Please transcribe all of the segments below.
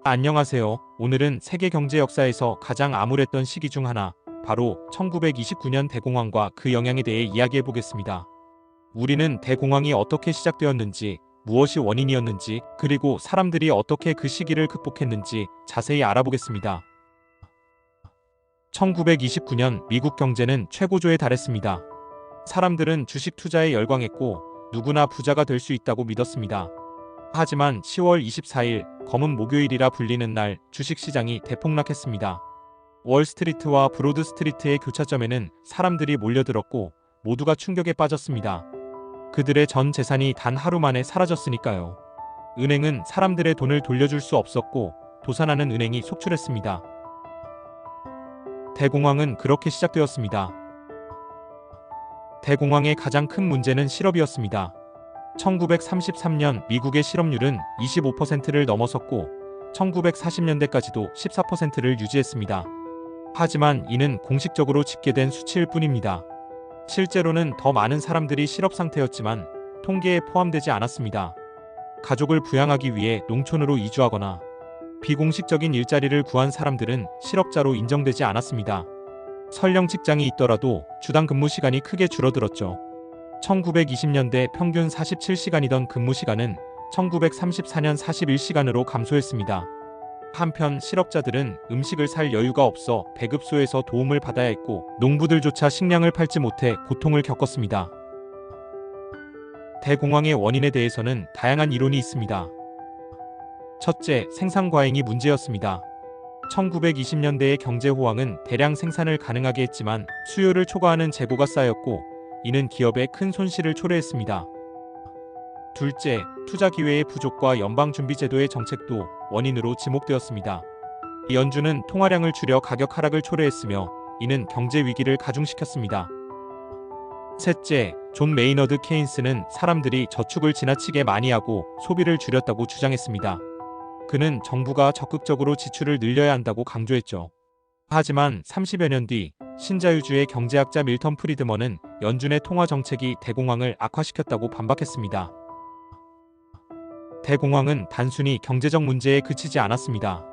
안녕하세요. 오늘은 세계 경제 역사에서 가장 암울했던 시기 중 하나, 바로 1929년 대공황과 그 영향에 대해 이야기해 보겠습니다. 우리는 대공황이 어떻게 시작되었는지, 무엇이 원인이었는지, 그리고 사람들이 어떻게 그 시기를 극복했는지 자세히 알아보겠습니다. 1929년 미국 경제는 최고조에 달했습니다. 사람들은 주식 투자에 열광했고 누구나 부자가 될 수 있다고 믿었습니다. 하지만 10월 24일 검은 목요일이라 불리는 날 주식시장이 대폭락했습니다. 월스트리트와 브로드스트리트의 교차점에는 사람들이 몰려들었고 모두가 충격에 빠졌습니다. 그들의 전 재산이 단 하루 만에 사라졌으니까요. 은행은 사람들의 돈을 돌려줄 수 없었고 도산하는 은행이 속출했습니다. 대공황은 그렇게 시작되었습니다. 대공황의 가장 큰 문제는 실업이었습니다. 1933년 미국의 실업률은 25%를 넘어섰고 1940년대까지도 14%를 유지했습니다. 하지만 이는 공식적으로 집계된 수치일 뿐입니다. 실제로는 더 많은 사람들이 실업 상태였지만 통계에 포함되지 않았습니다. 가족을 부양하기 위해 농촌으로 이주하거나 비공식적인 일자리를 구한 사람들은 실업자로 인정되지 않았습니다. 설령 직장이 있더라도 주당 근무 시간이 크게 줄어들었죠. 1920년대 평균 47시간이던 근무 시간은 1934년 41시간으로 감소했습니다. 한편 실업자들은 음식을 살 여유가 없어 배급소에서 도움을 받아야 했고 농부들조차 식량을 팔지 못해 고통을 겪었습니다. 대공황의 원인에 대해서는 다양한 이론이 있습니다. 첫째, 생산 과잉이 문제였습니다. 1920년대의 경제 호황은 대량 생산을 가능하게 했지만 수요를 초과하는 재고가 쌓였고 이는 기업에 큰 손실을 초래했습니다. 둘째, 투자 기회의 부족과 연방준비제도의 정책도 원인으로 지목되었습니다. 연준은 통화량을 줄여 가격 하락을 초래했으며 이는 경제 위기를 가중시켰습니다. 셋째, 존 메이너드 케인스는 사람들이 저축을 지나치게 많이 하고 소비를 줄였다고 주장했습니다. 그는 정부가 적극적으로 지출을 늘려야 한다고 강조했죠. 하지만 30여 년 뒤 신자유주의 경제학자 밀턴 프리드먼은 연준의 통화 정책이 대공황을 악화시켰다고 반박했습니다. 대공황은 단순히 경제적 문제에 그치지 않았습니다.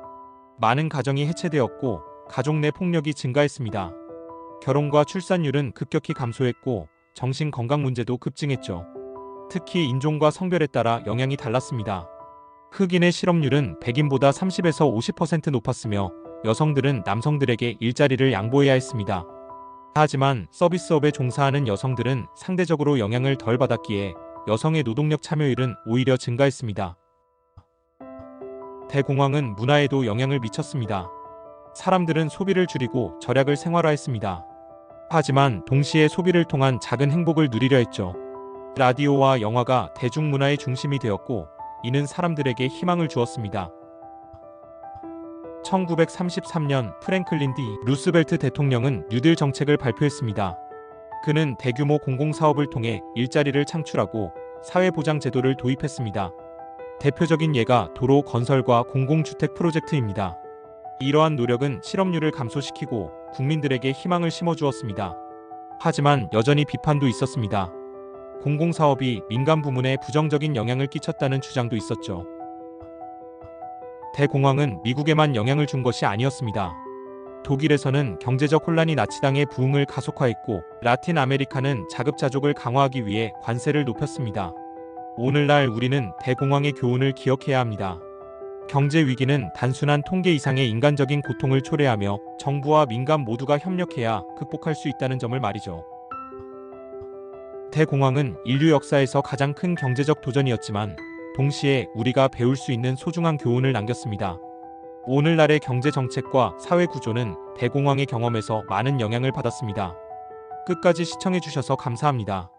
많은 가정이 해체되었고 가족 내 폭력이 증가했습니다. 결혼과 출산율은 급격히 감소했고 정신 건강 문제도 급증했죠. 특히 인종과 성별에 따라 영향이 달랐습니다. 흑인의 실업률은 백인보다 30에서 50% 높았으며 여성들은 남성들에게 일자리를 양보해야 했습니다. 하지만 서비스업에 종사하는 여성들은 상대적으로 영향을 덜 받았기에 여성의 노동력 참여율은 오히려 증가했습니다. 대공황은 문화에도 영향을 미쳤습니다. 사람들은 소비를 줄이고 절약을 생활화했습니다. 하지만 동시에 소비를 통한 작은 행복을 누리려 했죠. 라디오와 영화가 대중문화의 중심이 되었고 이는 사람들에게 희망을 주었습니다. 1933년 프랭클린 디 루스벨트 대통령은 뉴딜 정책을 발표했습니다. 그는 대규모 공공사업을 통해 일자리를 창출하고 사회보장제도를 도입했습니다. 대표적인 예가 도로 건설과 공공주택 프로젝트입니다. 이러한 노력은 실업률을 감소시키고 국민들에게 희망을 심어주었습니다. 하지만 여전히 비판도 있었습니다. 공공사업이 민간 부문에 부정적인 영향을 끼쳤다는 주장도 있었죠. 대공황은 미국에만 영향을 준 것이 아니었습니다. 독일에서는 경제적 혼란이 나치당의 부흥을 가속화했고 라틴 아메리카는 자급자족을 강화하기 위해 관세를 높였습니다. 오늘날 우리는 대공황의 교훈을 기억해야 합니다. 경제 위기는 단순한 통계 이상의 인간적인 고통을 초래하며 정부와 민간 모두가 협력해야 극복할 수 있다는 점을 말이죠. 대공황은 인류 역사에서 가장 큰 경제적 도전이었지만 동시에 우리가 배울 수 있는 소중한 교훈을 남겼습니다. 오늘날의 경제 정책과 사회 구조는 대공황의 경험에서 많은 영향을 받았습니다. 끝까지 시청해 주셔서 감사합니다.